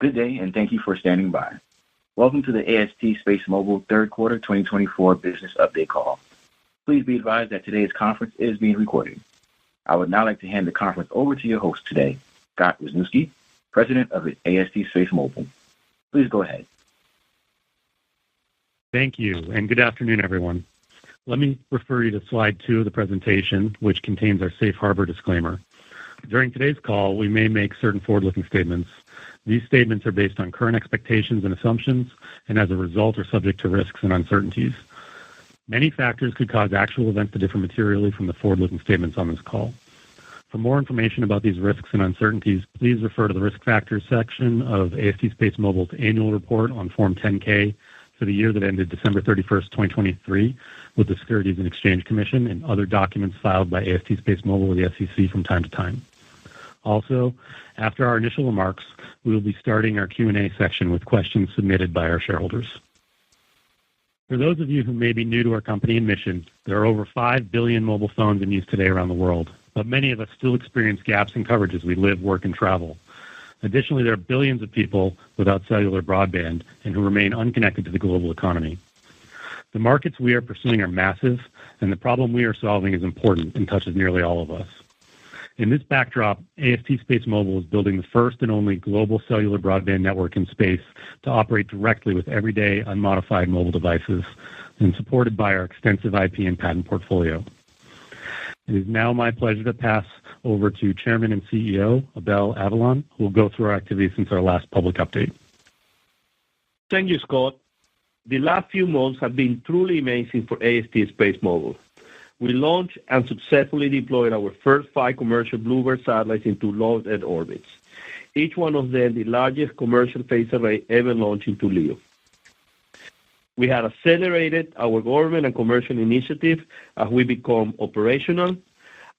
Good day, and thank you for standing by. Welcome to the AST SpaceMobile third quarter 2024 business update call. Please be advised that today's conference is being recorded. I would now like to hand the conference over to your host today, Scott Wisniewski, President of AST SpaceMobile. Please go ahead. Thank you, and good afternoon, everyone. Let me refer you to slide 2 of the presentation, which contains our safe harbor disclaimer. During today's call, we may make certain forward-looking statements. These statements are based on current expectations and assumptions, and as a result are subject to risks and uncertainties. Many factors could cause actual events to differ materially from the forward-looking statements on this call. For more information about these risks and uncertainties, please refer to the Risk Factors section of AST SpaceMobile's annual report on Form 10-K for the year that ended December 31st, 2023, with the Securities and Exchange Commission and other documents filed by AST SpaceMobile with the SEC from time to time. Also, after our initial remarks, we will be starting our Q&A section with questions submitted by our shareholders. For those of you who may be new to our company and mission, there are over 5 billion mobile phones in use today around the world, but many of us still experience gaps in coverage as we live, work, and travel. Additionally, there are billions of people without cellular broadband and who remain unconnected to the global economy. The markets we are pursuing are massive, and the problem we are solving is important and touches nearly all of us. In this backdrop, AST SpaceMobile is building the first and only global cellular broadband network in space to operate directly with everyday, unmodified mobile devices and supported by our extensive IP and patent portfolio. It is now my pleasure to pass over to Chairman and CEO, Abel Avellan, who will go through our activities since our last public update. Thank you, Scott. The last few months have been truly amazing for AST SpaceMobile. We launched and successfully deployed our first 5 commercial BlueBird satellites into low Earth orbits, each one of them the largest commercial phased array ever launched into LEO. We have accelerated our government and commercial initiative as we become operational,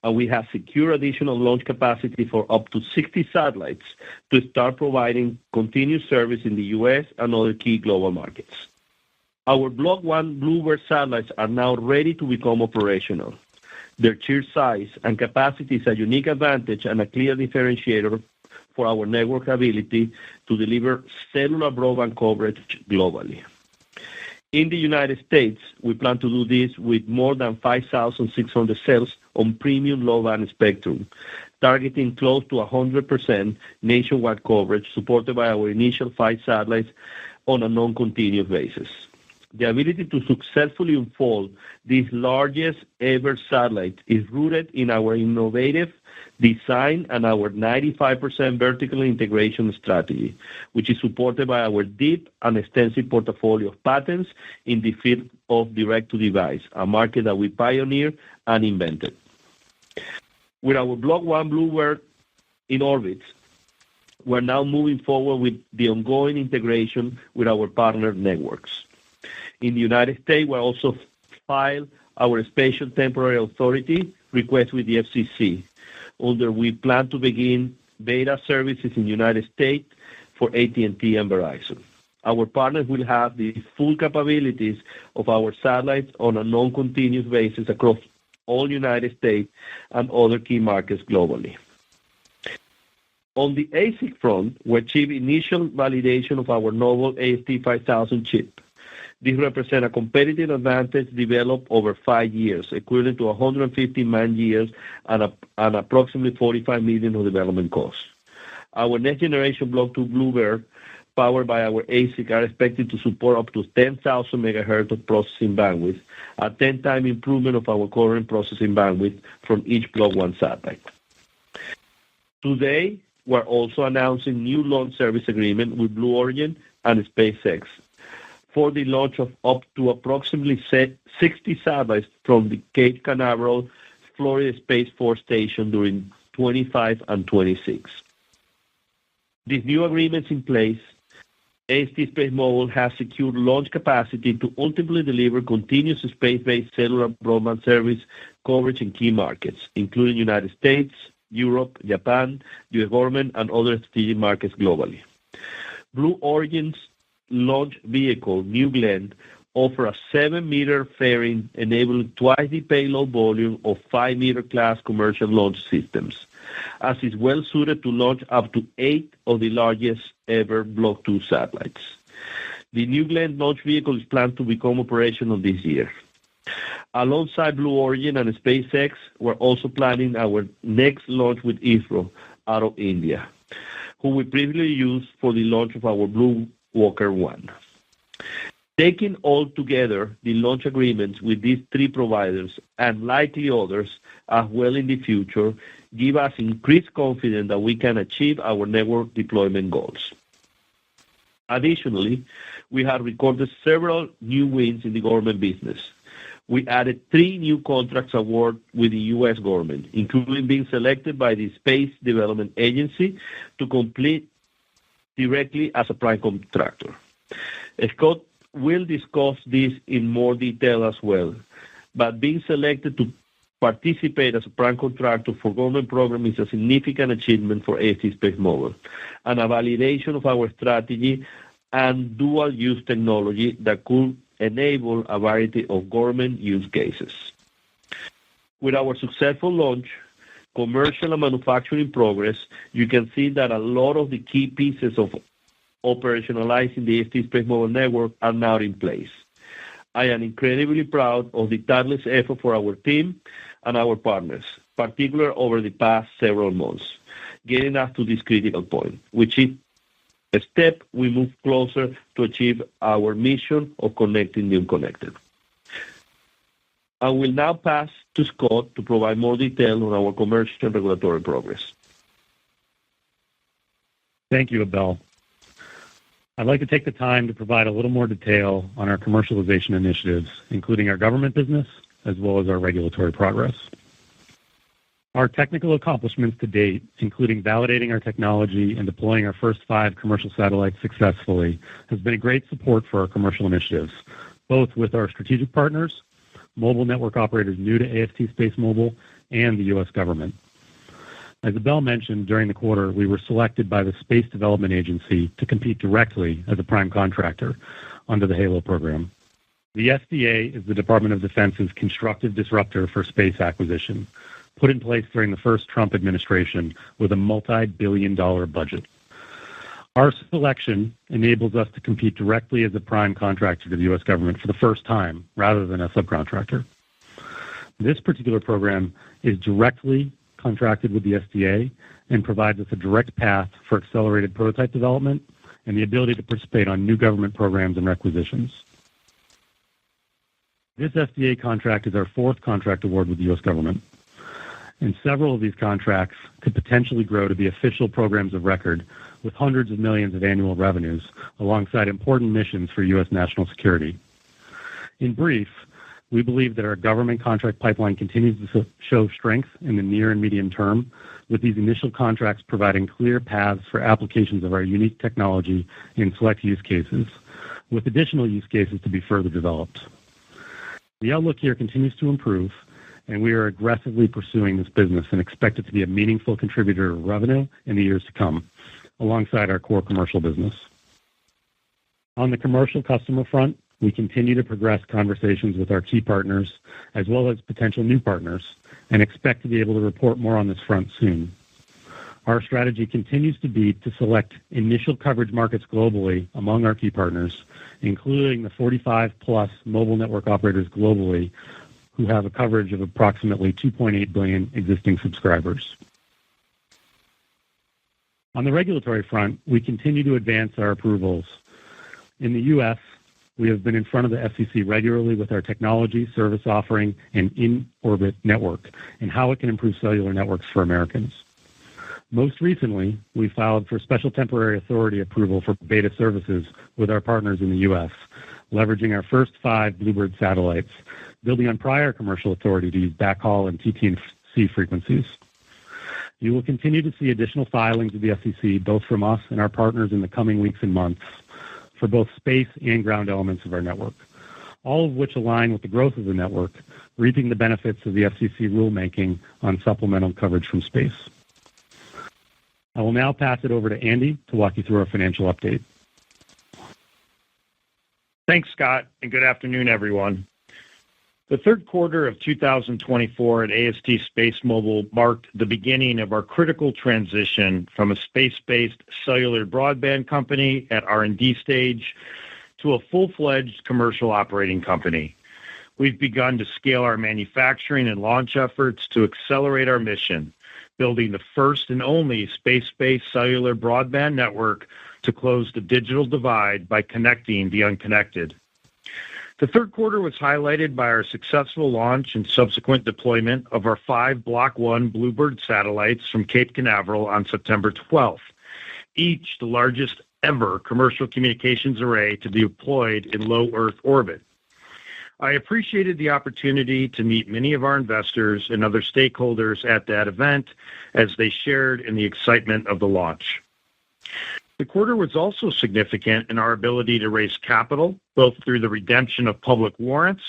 and we have secured additional launch capacity for up to 60 satellites to start providing continued service in the U.S. and other key global markets. Our Block 1 BlueBird satellites are now ready to become operational. Their sheer size and capacity is a unique advantage and a clear differentiator for our network ability to deliver cellular broadband coverage globally. In the United States, we plan to do this with more than 5,600 cells on premium low-band spectrum, targeting close to 100% nationwide coverage supported by our initial 5 satellites on a non-continuous basis. The ability to successfully unfold this largest ever satellite is rooted in our innovative design and our 95% vertical integration strategy, which is supported by our deep and extensive portfolio of patents in the field of direct-to-device, a market that we pioneered and invented. With our Block 1 BlueBird in orbit, we're now moving forward with the ongoing integration with our partner networks. In the United States, we also filed our Special Temporary Authority request with the FCC, under we plan to begin beta services in the United States for AT&T and Verizon. Our partners will have the full capabilities of our satellites on a non-continuous basis across all United States and other key markets globally. On the ASIC front, we achieved initial validation of our novel AST 5000 chip. This represents a competitive advantage developed over 5 years, equivalent to 150 man-years and approximately $45 million of development costs. Our next-generation Block 2 BlueBird, powered by our ASIC, are expected to support up to 10,000 megahertz of processing bandwidth, a 10-time improvement of our current processing bandwidth from each Block 1 satellite. Today, we're also announcing new launch service agreement with Blue Origin and SpaceX for the launch of up to approximately 60 satellites from the Cape Canaveral, Florida Space Force Station during 25 and 26. These new agreements in place, AST SpaceMobile has secured launch capacity to ultimately deliver continuous space-based cellular broadband service coverage in key markets, including United States, Europe, Japan, U.S. government, and other strategic markets globally. Blue Origin's launch vehicle, New Glenn, offer a 7-meter fairing enabling twice the payload volume of 5-meter class commercial launch systems. as it's well suited to launch up to 8 of the largest ever Block 2 satellites. The New Glenn launch vehicle is planned to become operational this year. Alongside Blue Origin and SpaceX, we're also planning our next launch with ISRO out of India, who we previously used for the launch of our Blue Walker 1. Taking all together, the launch agreements with these 3 providers and likely others as well in the future give us increased confidence that we can achieve our network deployment goals. Additionally, we have recorded several new wins in the government business. We added 3 new contracts award with the U.S. government, including being selected by the Space Development Agency to complete directly as a prime contractor. Scott will discuss this in more detail as well, but being selected to participate as a prime contractor for government program is a significant achievement for AST SpaceMobile and a validation of our strategy and dual-use technology that could enable a variety of government use cases. With our successful launch, commercial and manufacturing progress, you can see that a lot of the key pieces of operationalizing the AST SpaceMobile network are now in place. I am incredibly proud of the tireless effort for our team and our partners, particularly over the past several months, getting us to this critical point, which is a step we move closer to achieve our mission of connecting the unconnected. I will now pass to Scott to provide more detail on our commercial and regulatory progress. Thank you, Abel. I'd like to take the time to provide a little more detail on our commercialization initiatives, including our government business, as well as our regulatory progress. Our technical accomplishments to date, including validating our technology and deploying our first 5 commercial satellites successfully, has been a great support for our commercial initiatives, both with our strategic partners, mobile network operators new to AST SpaceMobile, and the U.S. government. As Abel mentioned, during the quarter, we were selected by the Space Development Agency to compete directly as a prime contractor under the HALO program. The SDA is the Department of Defense's constructive disruptor for space acquisition, put in place during the first Trump administration with a multi-billion-dollar budget. Our selection enables us to compete directly as a prime contractor to the U.S. government for the first time, rather than a subcontractor. This particular program is directly contracted with the SDA and provides us a direct path for accelerated prototype development and the ability to participate on new government programs and requisitions. This SDA contract is our 4th contract award with the U.S. government, and several of these contracts could potentially grow to be official programs of record with hundreds of millions of annual revenues alongside important missions for U.S. national security. In brief, we believe that our government contract pipeline continues to show strength in the near and medium term, with these initial contracts providing clear paths for applications of our unique technology in select use cases, with additional use cases to be further developed. The outlook here continues to improve, and we are aggressively pursuing this business and expect it to be a meaningful contributor to revenue in the years to come, alongside our core commercial business. On the commercial customer front, we continue to progress conversations with our key partners as well as potential new partners and expect to be able to report more on this front soon. Our strategy continues to be to select initial coverage markets globally among our key partners, including the 45-plus mobile network operators globally who have a coverage of approximately 2.8 billion existing subscribers. On the regulatory front, we continue to advance our approvals. In the U.S., we have been in front of the FCC regularly with our technology, service offering, and in-orbit network, and how it can improve cellular networks for Americans. Most recently, we filed for special temporary authority approval for beta services with our partners in the U.S., leveraging our first 5 Bluebird satellites, building on prior commercial authority to use backhaul and TT&C frequencies. You will continue to see additional filings with the FCC, both from us and our partners in the coming weeks and months, for both space and ground elements of our network, all of which align with the growth of the network, reaping the benefits of the FCC rulemaking on supplemental coverage from space. I will now pass it over to Andy to walk you through our financial update. Thanks, Scott, and good afternoon, everyone. The third quarter of 2024 at AST SpaceMobile marked the beginning of our critical transition from a space-based cellular broadband company at R&D stage to a full-fledged commercial operating company. We've begun to scale our manufacturing and launch efforts to accelerate our mission, building the first and only space-based cellular broadband network to close the digital divide by connecting the unconnected. The third quarter was highlighted by our successful launch and subsequent deployment of our 5 Block 1 Bluebird satellites from Cape Canaveral on September 12th, each the largest ever commercial communications array to be deployed in low Earth orbit. I appreciated the opportunity to meet many of our investors and other stakeholders at that event as they shared in the excitement of the launch. The quarter was also significant in our ability to raise capital, both through the redemption of public warrants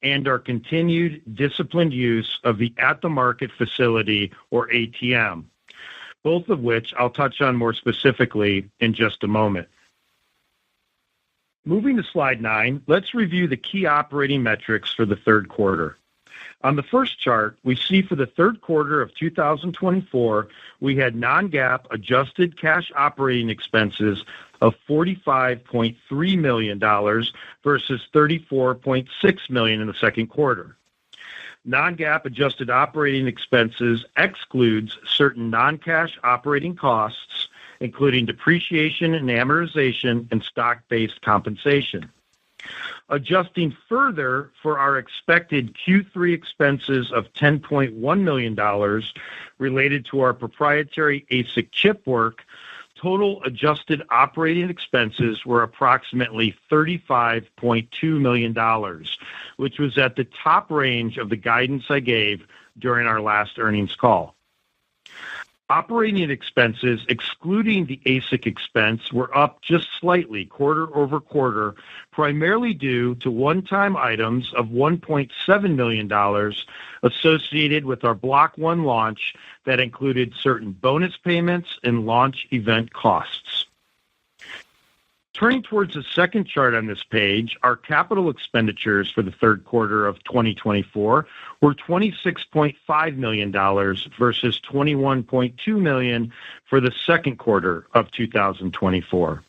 and our continued disciplined use of the at-the-market facility, or ATM, both of which I'll touch on more specifically in just a moment. Moving to slide 9, let's review the key operating metrics for the third quarter. On the first chart, we see for the third quarter of 2024, we had non-GAAP adjusted cash operating expenses of $45.3 million versus $34.6 million in the second quarter. Non-GAAP adjusted operating expenses excludes certain non-cash operating costs, including depreciation and amortization and stock-based compensation. Adjusting further for our expected Q3 expenses of $10.1 million related to our proprietary ASIC chip work, total adjusted operating expenses were approximately $35.2 million, which was at the top range of the guidance I gave during our last earnings call. Operating expenses, excluding the ASIC expense, were up just slightly quarter over quarter, primarily due to one-time items of $1.7 million associated with our Block 1 launch that included certain bonus payments and launch event costs. Turning towards the second chart on this page, our capital expenditures for the third quarter of 2024 were $26.5 million versus $21.2 million for the second quarter of 2024.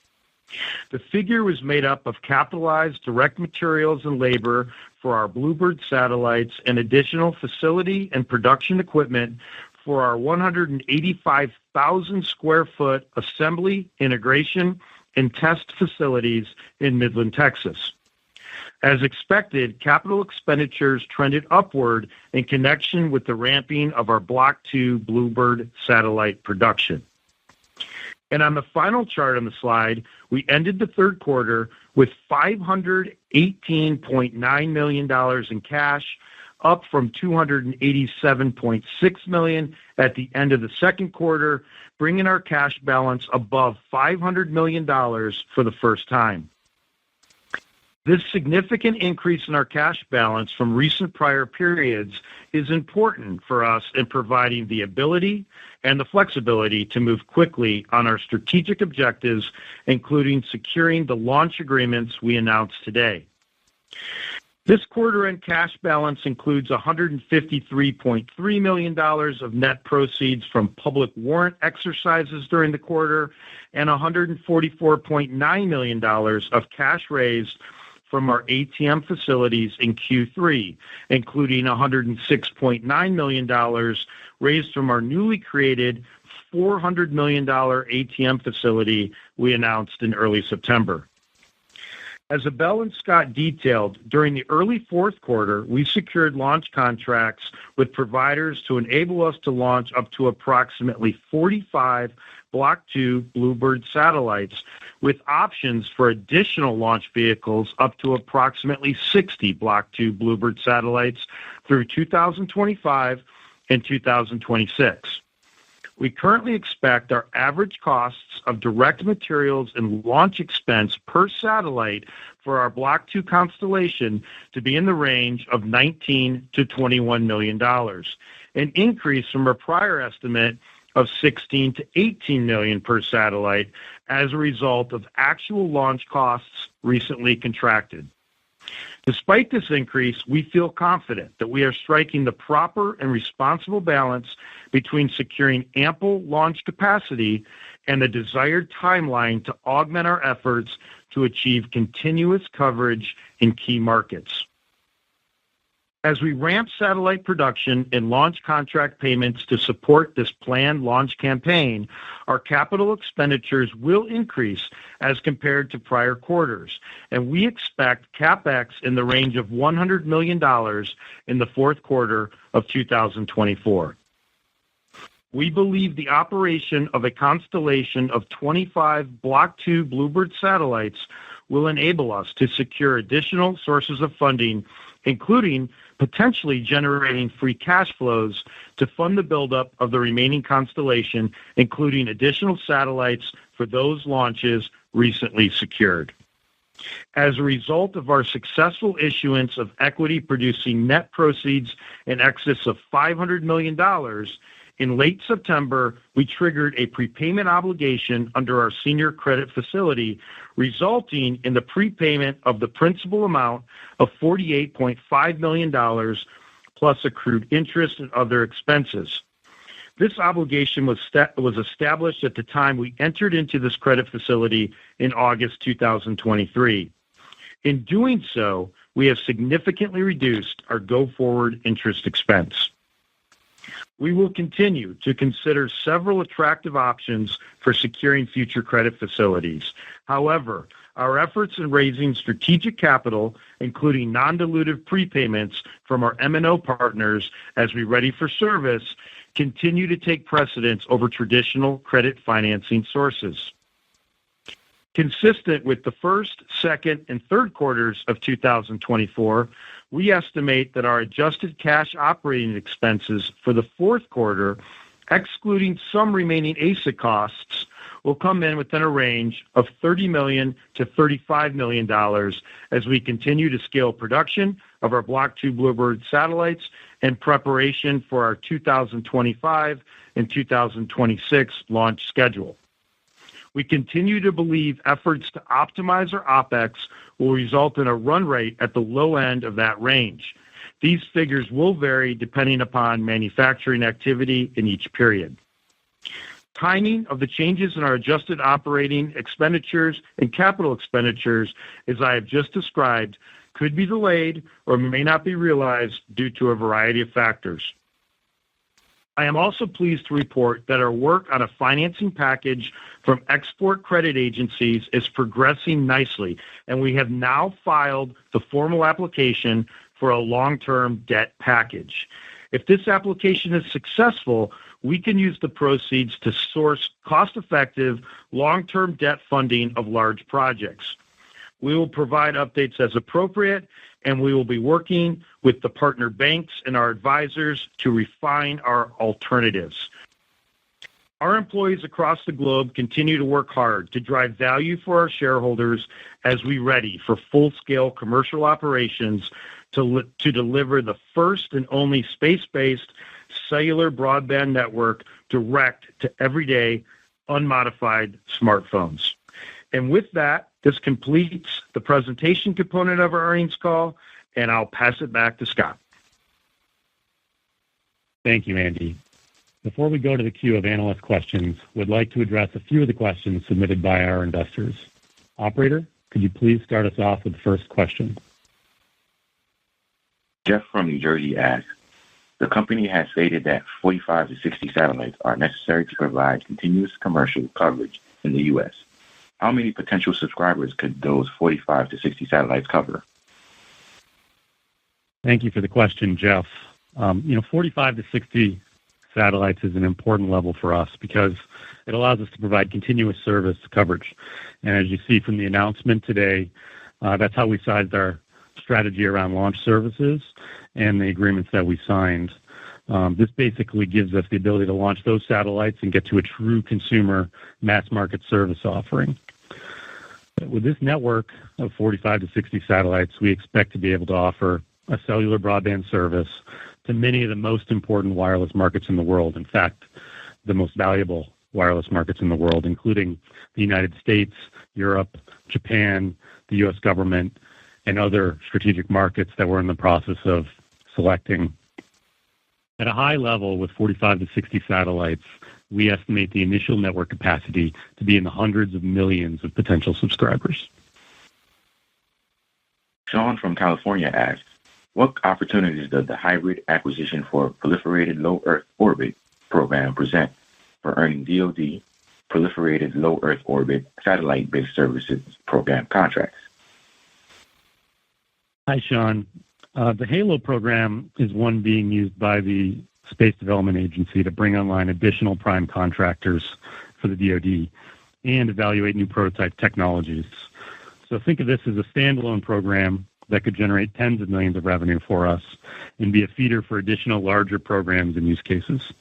The figure was made up of capitalized direct materials and labor for our Bluebird satellites and additional facility and production equipment for our 185,000 square foot assembly, integration, and test facilities in Midland, Texas. As expected, capital expenditures trended upward in connection with the ramping of our Block 2 Bluebird satellite production. And on the final chart on the slide, we ended the third quarter with $518.9 million in cash, up from $287.6 million at the end of the second quarter, bringing our cash balance above $500 million for the first time. This significant increase in our cash balance from recent prior periods is important for us in providing the ability and the flexibility to move quickly on our strategic objectives, including securing the launch agreements we announced today. This quarter-end cash balance includes $153.3 million of net proceeds from public warrant exercises during the quarter and $144.9 million of cash raised from our ATM facilities in Q3, including $106.9 million raised from our newly created $400 million ATM facility we announced in early September. As Abel and Scott detailed, during the early fourth quarter, we secured launch contracts with providers to enable us to launch up to approximately 45 Block 2 Bluebird satellites, with options for additional launch vehicles up to approximately 60 Block 2 Bluebird satellites through 2025 and 2026. We currently expect our average costs of direct materials and launch expense per satellite for our Block 2 constellation to be in the range of $19 to $21 million, an increase from our prior estimate of $16 to $18 million per satellite as a result of actual launch costs recently contracted. Despite this increase, we feel confident that we are striking the proper and responsible balance between securing ample launch capacity and the desired timeline to augment our efforts to achieve continuous coverage in key markets. As we ramp satellite production and launch contract payments to support this planned launch campaign, our capital expenditures will increase as compared to prior quarters, and we expect CapEx in the range of $100 million in the fourth quarter of 2024. We believe the operation of a constellation of 25 Block 2 Bluebird satellites will enable us to secure additional sources of funding, including potentially generating free cash flows to fund the buildup of the remaining constellation, including additional satellites for those launches recently secured. As a result of our successful issuance of equity producing net proceeds in excess of $500 million, in late September, we triggered a prepayment obligation under our senior credit facility, resulting in the prepayment of the principal amount of $48.5 million plus accrued interest and other expenses. This obligation was established at the time we entered into this credit facility in August 2023. In doing so, we have significantly reduced our go-forward interest expense. We will continue to consider several attractive options for securing future credit facilities. However, our efforts in raising strategic capital, including non-dilutive prepayments from our MNO partners as we ready for service, continue to take precedence over traditional credit financing sources. Consistent with the first, second, and third quarters of 2024, we estimate that our adjusted cash operating expenses for the fourth quarter, excluding some remaining ASIC costs, will come in within a range of $30 million to $35 million as we continue to scale production of our Block 2 Bluebird satellites in preparation for our 2025 and 2026 launch schedule. We continue to believe efforts to optimize our OPEX will result in a run rate at the low end of that range. These figures will vary depending upon manufacturing activity in each period. Timing of the changes in our adjusted operating expenditures and capital expenditures, as I have just described, could be delayed or may not be realized due to a variety of factors. I am also pleased to report that our work on a financing package from export credit agencies is progressing nicely, and we have now filed the formal application for a long-term debt package. If this application is successful, we can use the proceeds to source cost-effective, long-term debt funding of large projects. We will provide updates as appropriate, and we will be working with the partner banks and our advisors to refine our alternatives. Our employees across the globe continue to work hard to drive value for our shareholders as we ready for full-scale commercial operations to deliver the first and only space-based cellular broadband network direct to everyday, unmodified smartphones. And with that, this completes the presentation component of our earnings call, and I'll pass it back to Scott. Thank you, Andy. Before we go to the queue of analyst questions, we'd like to address a few of the questions submitted by our investors. Operator, could you please start us off with the first question? Jeff from New Jersey asks, the company has stated that 45 to 60 satellites are necessary to provide continuous commercial coverage in the U.S. How many potential subscribers could those 45 to 60 satellites cover? Thank you for the question, Jeff. 45 to 60 satellites is an important level for us because it allows us to provide continuous service coverage. And as you see from the announcement today, that's how we sized our strategy around launch services and the agreements that we signed. This basically gives us the ability to launch those satellites and get to a true consumer mass market service offering. With this network of 45 to 60 satellites, we expect to be able to offer a cellular broadband service to many of the most important wireless markets in the world. In fact, the most valuable wireless markets in the world, including the United States, Europe, Japan, the U.S. government, and other strategic markets that we're in the process of selecting. At a high level, with 45 to 60 satellites, we estimate the initial network capacity to be in the hundreds of millions of potential subscribers. Sean from California asks, what opportunities does the hybrid acquisition for proliferated low Earth orbit program present for earning DoD proliferated low Earth orbit satellite-based services program contracts? Hi, Sean. The HALO program is one being used by the Space Development Agency to bring online additional prime contractors for the DoD and evaluate new prototype technologies. So think of this as a standalone program that could generate tens of millions of revenue for us and be a feeder for additional larger programs and use cases.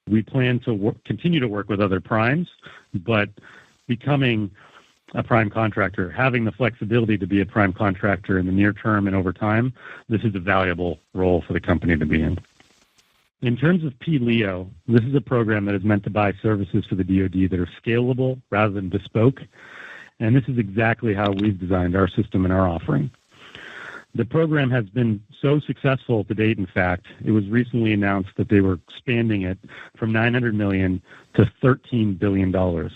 We plan to continue to work with other primes, but becoming a prime contractor, having the flexibility to be a prime contractor in the near term and over time, this is a valuable role for the company to be in. In terms of PLEO, this is a program that is meant to buy services for the DoD that are scalable rather than bespoke, and this is exactly how we've designed our system and our offering. The program has been so successful to date, in fact, it was recently announced that they were expanding it from $900 million to $13 billion.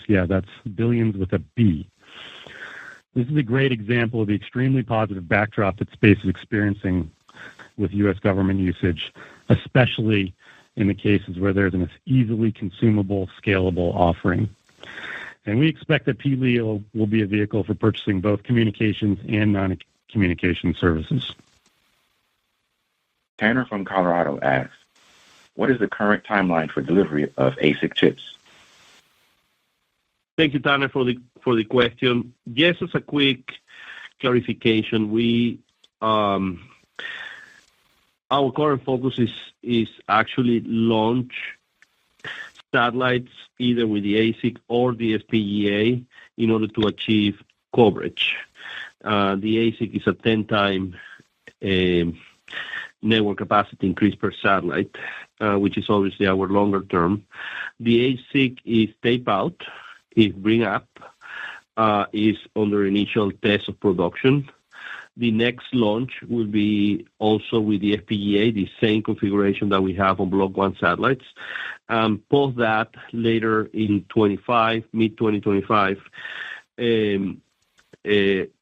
Yeah, that's billions with a B. This is a great example of the extremely positive backdrop that space is experiencing with U.S. government usage, especially in the cases where there's an easily consumable, scalable offering. And we expect that PLEO will be a vehicle for purchasing both communications and non-communication services. Tanner from Colorado asks, what is the current timeline for delivery of ASIC chips? Thank you, Tanner, for the question. Just as a quick clarification, our current focus is actually launch satellites either with the ASIC or the FPGA in order to achieve coverage. The ASIC is a 10-time network capacity increase per satellite, which is obviously our longer term. The ASIC is tape out, is bring up, is under initial test of production. The next launch will be also with the FPGA, the same configuration that we have on Block 1 satellites. Post that later in 25, mid-2025,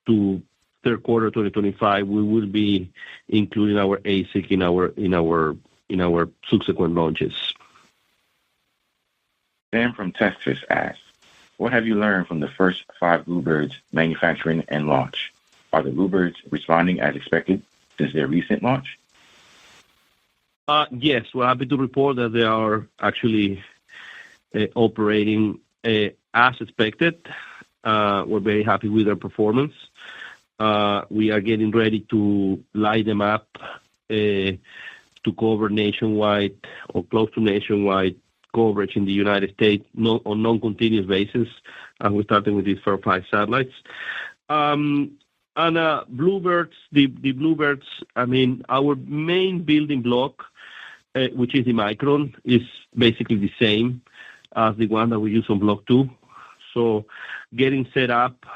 to third quarter 2025, we will be including our ASIC in our subsequent launches. Sam from Texas asks, what have you learned from the first 5 Bluebirds manufacturing and launch? Are the Bluebirds responding as expected since their recent launch? Yes, we're happy to report that they are actually operating as expected. We're very happy with their performance. We are getting ready to light them up to cover nationwide or close to nationwide coverage in the United States on non-continuous basis. We're starting with these first 5 satellites. And Bluebirds, the Bluebirds, I mean, our main building block, which is the Micron, is basically the same as the one that we use on Block 2. So getting set up,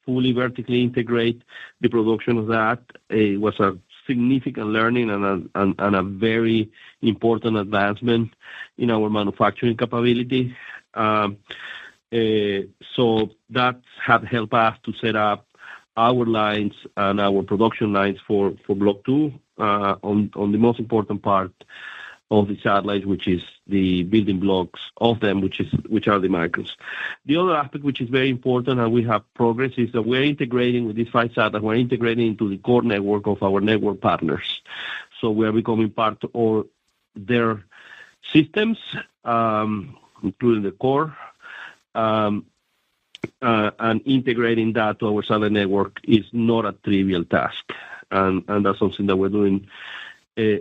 fully vertically integrate the production of that was a significant learning and a very important advancement in our manufacturing capability. So that had helped us to set up our lines and our production lines for Block 2 on the most important part of the satellites, which is the building blocks of them, which are the microns. The other aspect, which is very important, and we have progress, is that we're integrating with these 5 satellites, we're integrating into the core network of our network partners. So we are becoming part of their systems, including the core, and integrating that to our satellite network is not a trivial task. And that's something that we're doing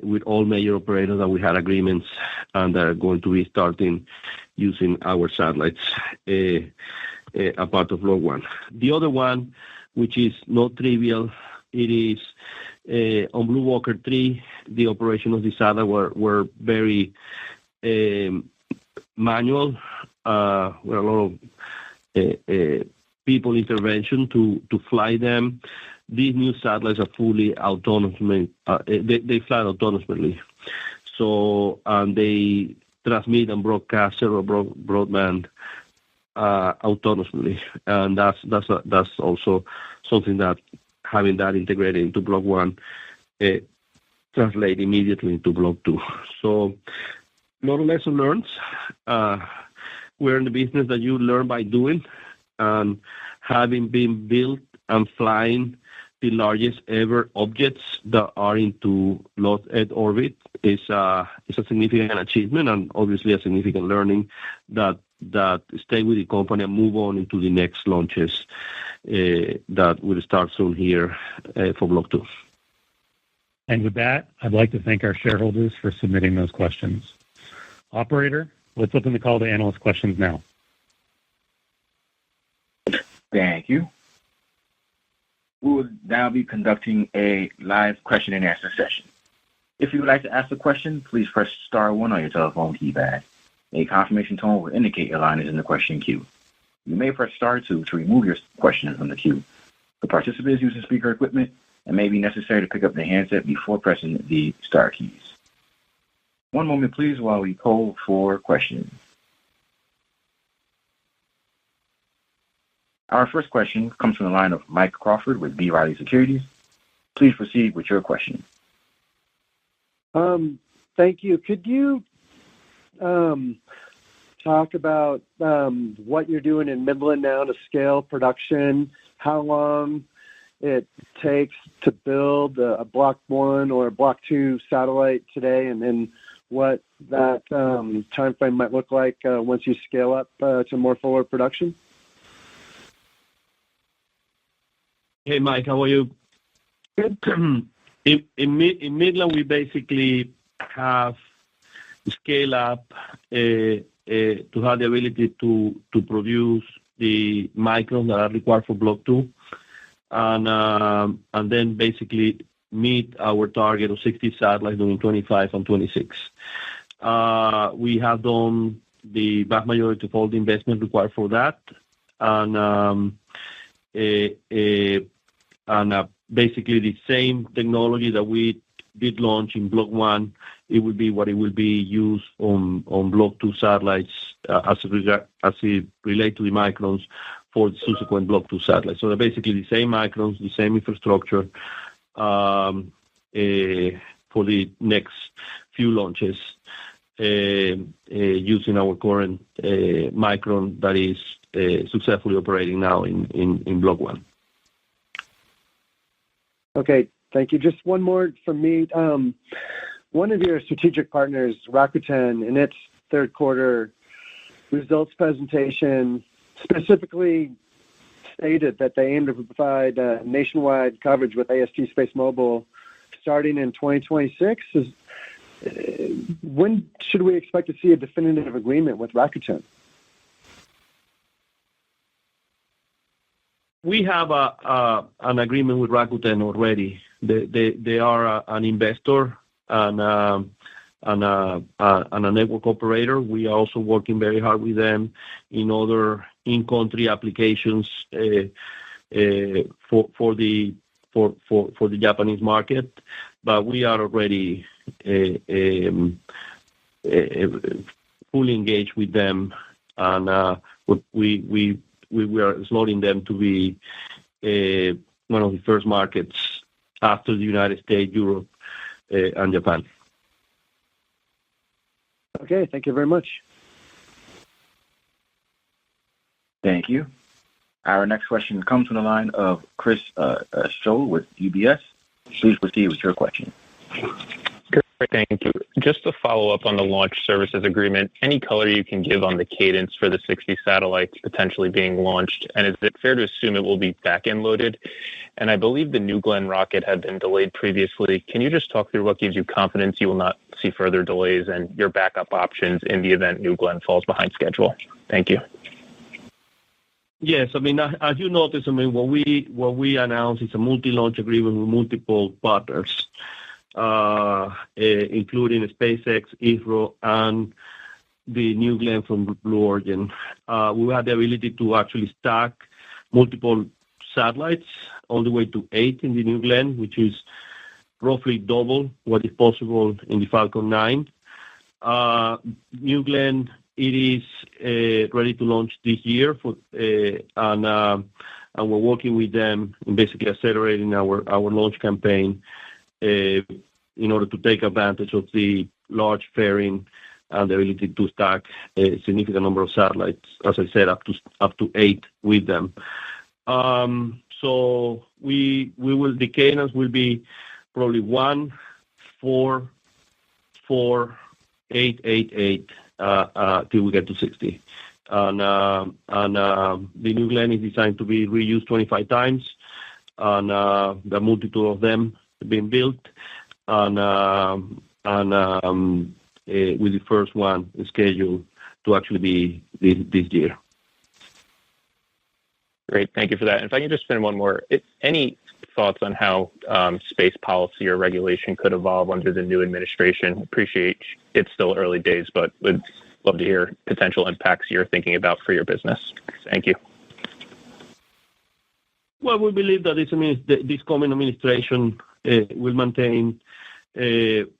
with all major operators that we had agreements and are going to be starting using our satellites a part of Block 1. The other one, which is not trivial, it is on Blue Walker 3, the operation of the satellite were very manual, with a lot of people intervention to fly them. these new satellites are fully autonomous. They fly autonomously. So they transmit and broadcast cellular broadband autonomously, and that's also something that having that integrated into Block 1 translate immediately into Block 2. So a lot of lessons learned. We're in the business that you learn by doing, and having been built and flying the largest ever objects that are into low Earth orbit is a significant achievement, and obviously a significant learning that stay with the company and move on into the next launches that will start soon here for Block 2. And with that, I'd like to thank our shareholders for submitting those questions. Operator, let's open the call to analyst questions now. Thank you. We will now be conducting a live question and answer session. If you would like to ask a question, please press star 1 on your telephone keypad. A confirmation tone will indicate your line is in the question queue. You may press star 2 to remove your question from the queue. For participants using speaker equipment, it may be necessary to pick up the handset before pressing the star keys. One moment, please, while we poll for questions. Our first question comes from the line of Mike Crawford with B. Riley Securities. Please proceed with your question. Thank you. Could you talk about what you're doing in Midland now to scale production, how long it takes to build a Block 1 or a Block 2 satellite today, and then what that time frame might look like once you scale up to more forward production? Hey, Mike, how are you? Good. In Midland, we basically have scale up to have the ability to produce the microns that are required for Block 2, and then basically meet our target of 60 satellites during 25 and 26. We have done the vast majority of all the investment required for that, and basically the same technology that we did launch in Block 1, it will be what it will be used on Block 2 satellites as it relate to the microns for the subsequent Block 2 satellites. So they're basically the same microns, the same infrastructure for the next few launches using our current micron that is successfully operating now in Block 1. Okay, thank you. Just one more from me. One of your strategic partners, Rakuten, in its third quarter results presentation, specifically stated that they aim to provide nationwide coverage with AST SpaceMobile starting in 2026. When should we expect to see a definitive agreement with Rakuten? We have an agreement with Rakuten already. They are an investor and a network operator. We are also working very hard with them in other in-country applications for the Japanese market. But we are already fully engaged with them, and we are slotting them to be one of the first markets after the United States, Europe, and Japan. Okay, thank you very much. Thank you. Our next question comes from the line of Chris Scholl with UBS. Please proceed with your question. Great, thank you. Just to follow up on the launch services agreement, any color you can give on the cadence for the 60 satellites potentially being launched? And is it fair to assume it will be back-end loaded? And I believe the New Glenn rocket had been delayed previously. Can you just talk through what gives you confidence you will not see further delays and your backup options in the event New Glenn falls behind schedule? Thank you. Yes, I mean, as you notice, I mean, what we announced is a multi-launch agreement with multiple partners, including SpaceX, ISRO, and the New Glenn from Blue Origin. We have the ability to actually stack multiple satellites all the way to 8 in the New Glenn, which is roughly double what is possible in the Falcon 9. New Glenn, it is ready to launch this year, and we're working with them in basically accelerating our launch campaign in order to take advantage of the large fairing and the ability to stack a significant number of satellites, as I said, up to 8 with them. So the cadence will be probably 1, 4, 4, 8, 8, 8 till we get to 60. And the New Glenn is designed to be reused 25 times, and the multitude of them being built, and with the first one scheduled to actually be this year. Great. Thank you for that. And if I can just spin one more, any thoughts on how space policy or regulation could evolve under the new administration? Appreciate it's still early days, but would love to hear potential impacts you're thinking about for your business. Thank you. Well, we believe that this coming administration will maintain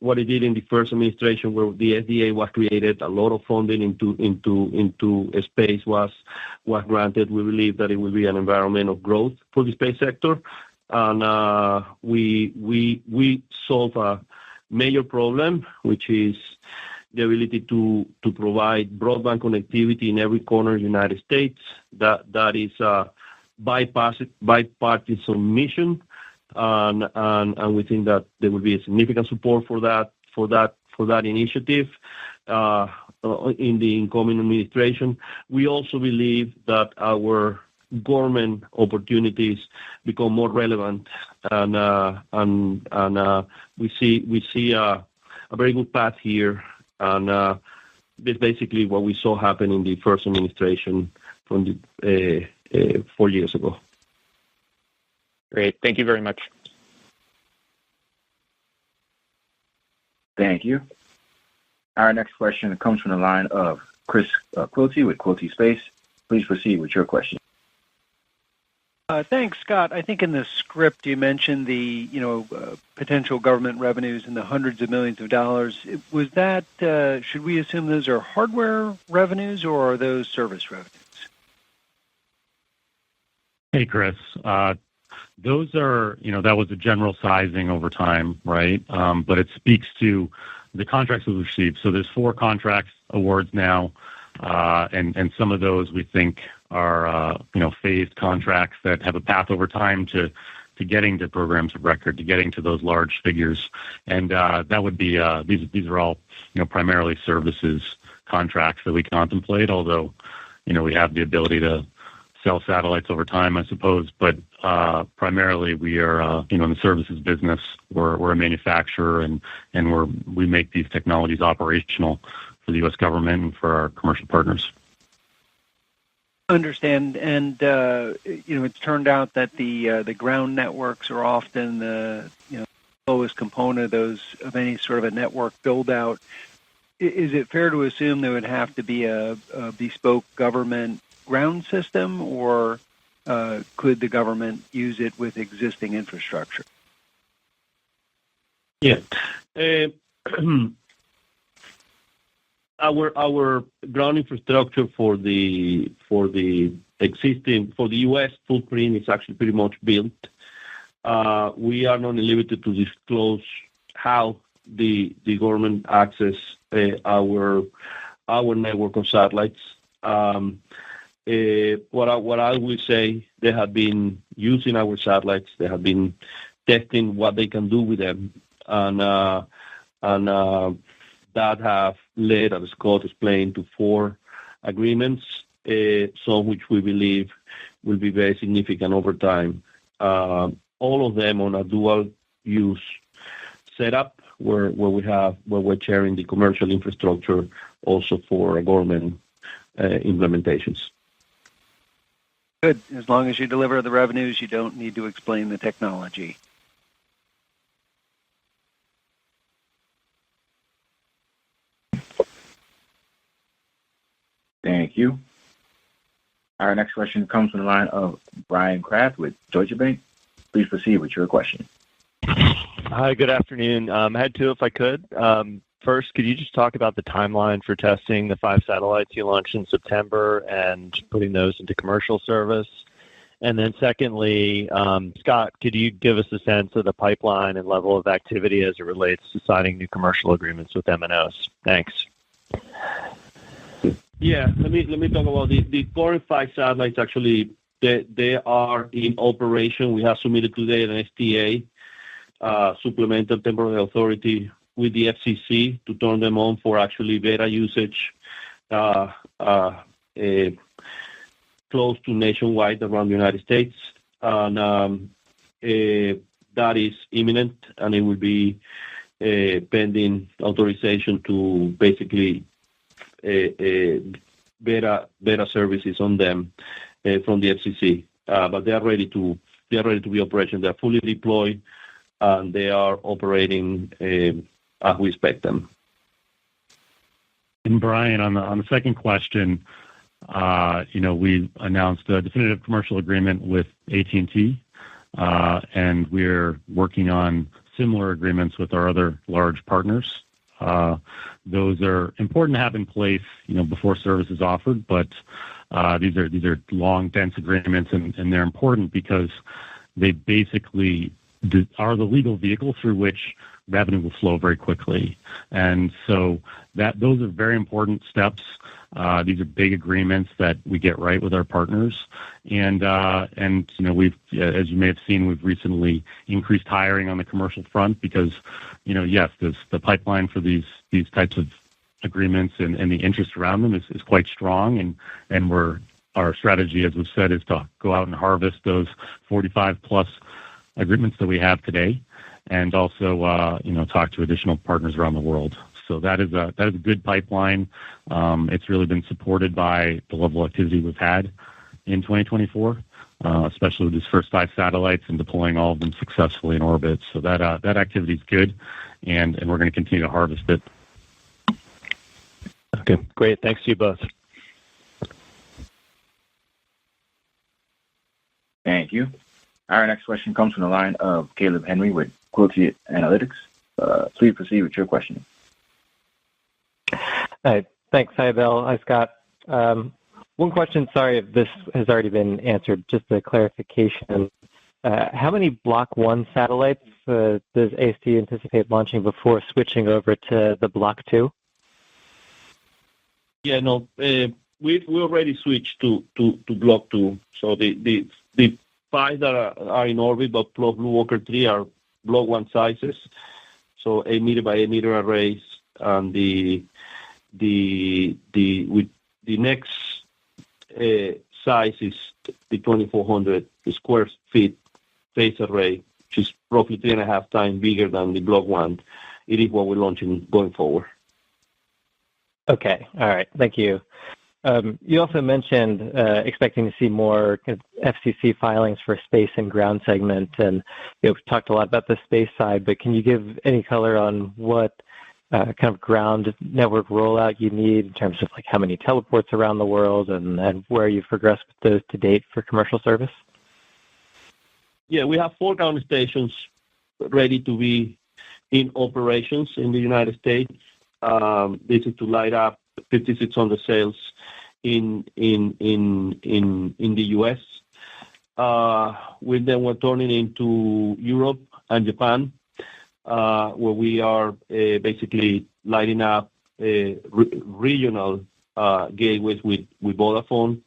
what it did in the first administration, where the SDA was created, a lot of funding into space was granted. We believe that it will be an environment of growth for the space sector, and we solve a major problem, which is the ability to provide broadband connectivity in every corner of the United States. That is a bipartisan mission. And we think that there will be a significant support for that initiative in the incoming administration. We also believe that our government opportunities become more relevant, and we see a very good path here, and this basically what we saw happen in the first administration from 4 years ago. Great. Thank you very much. Thank you. Our next question comes from the line of Chris Quilty with Quilty Space. Please proceed with your question. Thanks, Scott. I think in the script you mentioned the potential government revenues in the hundreds of millions of dollars. Was that should we assume those are hardware revenues or are those service revenues? Hey, Chris. Those are, that was a general sizing over time, right? But it speaks to the contracts we've received. So there's 4 contracts awards now, and some of those we think are, phased contracts that have a path over time to getting to programs of record, to getting to those large figures. And that would be, these are all, primarily services contracts that we contemplate, although, we have the ability to sell satellites over time, I suppose. But primarily we are, in the services business. We're a manufacturer, and we make these technologies operational for the U.S. government and for our commercial partners. Understand, and it's turned out that the ground networks are often the lowest component of any sort of a network build out. Is it fair to assume there would have to be a bespoke government ground system, or could the government use it with existing infrastructure? Yeah. Our ground infrastructure for the U.S. footprint is actually pretty much built. We are not limited to disclose how the government access our network of satellites. What I would say, they have been using our satellites. They have been testing what they can do with them, and that have led, as Scott explained, to 4 agreements, some which we believe will be very significant over time. All of them on a dual use setup where we're sharing the commercial infrastructure also for government implementations. Good. As long as you deliver the revenues, you don't need to explain the technology. Thank you. Our next question comes from the line of Brian Kraft with Deutsche Bank. Please proceed with your question. Hi, good afternoon. I had two if I could. First, could you just talk about the timeline for testing the 5 satellites you launched in September and putting those into commercial service? And then secondly, Scott, could you give us a sense of the pipeline and level of activity as it relates to signing new commercial agreements with MNOs? Thanks. Yeah, let me talk about the current 5 satellites. Actually, they are in operation. We have submitted today an STA, supplemental temporary authority, with the FCC to turn them on for actually beta usage close to nationwide around the United States. And that is imminent, and it will be pending authorization to basically beta services on them from the FCC. But they are ready to be operational. They are fully deployed, and they are operating as we expect them. And Brian, on the second question, we announced a definitive commercial agreement with AT&T, and we're working on similar agreements with our other large partners. Those are important to have in place, before service is offered, but these are long, dense agreements, and they're important because they basically are the legal vehicle through which revenue will flow very quickly. And so those are very important steps. These are big agreements that we get right with our partners. And we've, as you may have seen, we've recently increased hiring on the commercial front because, yes, the pipeline for these types of agreements and the interest around them is quite strong. And our strategy, as we've said, is to go out and harvest those 45 plus agreements that we have today, and also talk to additional partners around the world. So that is a good pipeline. It's really been supported by the level of activity we've had in 2024, especially with these first 5 satellites and deploying all of them successfully in orbit. So that activity is good, and we're going to continue to harvest it. Okay, great. Thanks to you both. Thank you. Our next question comes from the line of Caleb Henry with Quilty Analytics. Please proceed with your question. Hi. Thanks. Hi, Abel. Hi, Scott. One question, sorry if this has already been answered, just a clarification. How many Block 1 satellites does AST anticipate launching before switching over to the Block 2? Yeah, no, we already switched to Block 2. So the 5 that are in orbit, but plus Blue Walker 3 are Block 1 sizes, so 8 meter by 8 meter arrays, and the next size is the 2,400 square feet phase array, which is roughly 3.5 times bigger than the Block 1. It is what we're launching going forward. Okay. All right. Thank you. You also mentioned expecting to see more FCC filings for space and ground segment, and we've talked a lot about the space side, but can you give any color on what kind of ground network rollout you need in terms of like how many teleports around the world and where you've progressed with those to date for commercial service? Yeah, we have 4 ground stations ready to be in operations in the United States. This is to light up 5,600 cells in the U.S. We're turning into Europe and Japan, where we are basically lighting up regional gateways with Vodafone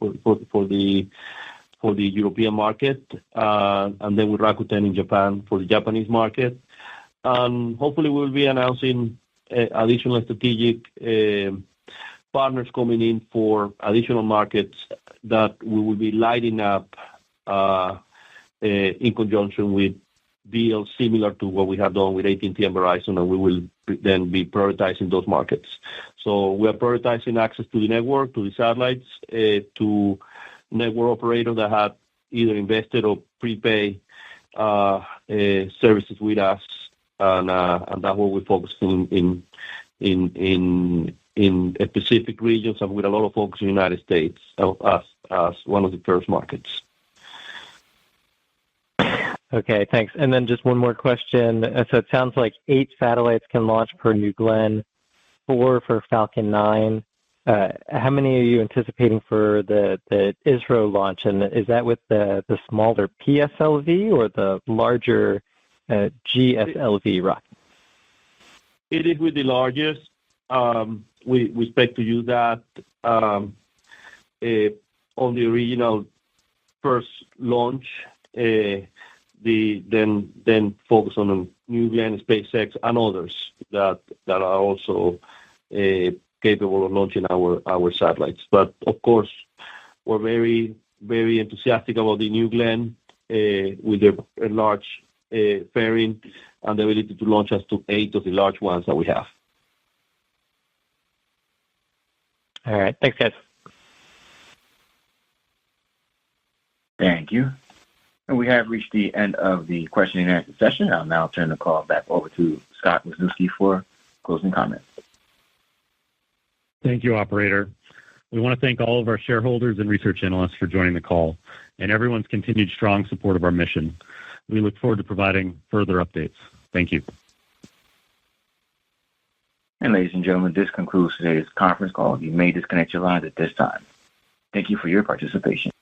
for the European market, and then with Rakuten in Japan for the Japanese market. And hopefully we'll be announcing additional strategic partners coming in for additional markets that we will be lighting up in conjunction with deals similar to what we have done with AT&T and Verizon, and we will then be prioritizing those markets. So we are prioritizing access to the network, to the satellites, to network operators that have either invested or prepay services with us, and that's what we're focusing in specific regions and with a lot of focus in the United States as one of the first markets. Okay, thanks. And then just one more question. So it sounds like 8 satellites can launch per New Glenn, 4 for Falcon 9. How many are you anticipating for the ISRO launch? And is that with the smaller PSLV or the larger GSLV rocket? It is with the largest. We expect to use that on the original first launch. Then focus on the New Glenn, SpaceX, and others that are also capable of launching our satellites. But of course, we're very, very enthusiastic about the New Glenn with the large fairing and the ability to launch us to 8 of the large ones that we have. All right. Thanks, guys. Thank you. And we have reached the end of the question and answer session. I'll now turn the call back over to Scott Wisniewski for closing comments. Thank you, operator. We want to thank all of our shareholders and research analysts for joining the call and everyone's continued strong support of our mission. We look forward to providing further updates. Thank you. And ladies and gentlemen, this concludes today's conference call. You may disconnect your lines at this time. Thank you for your participation.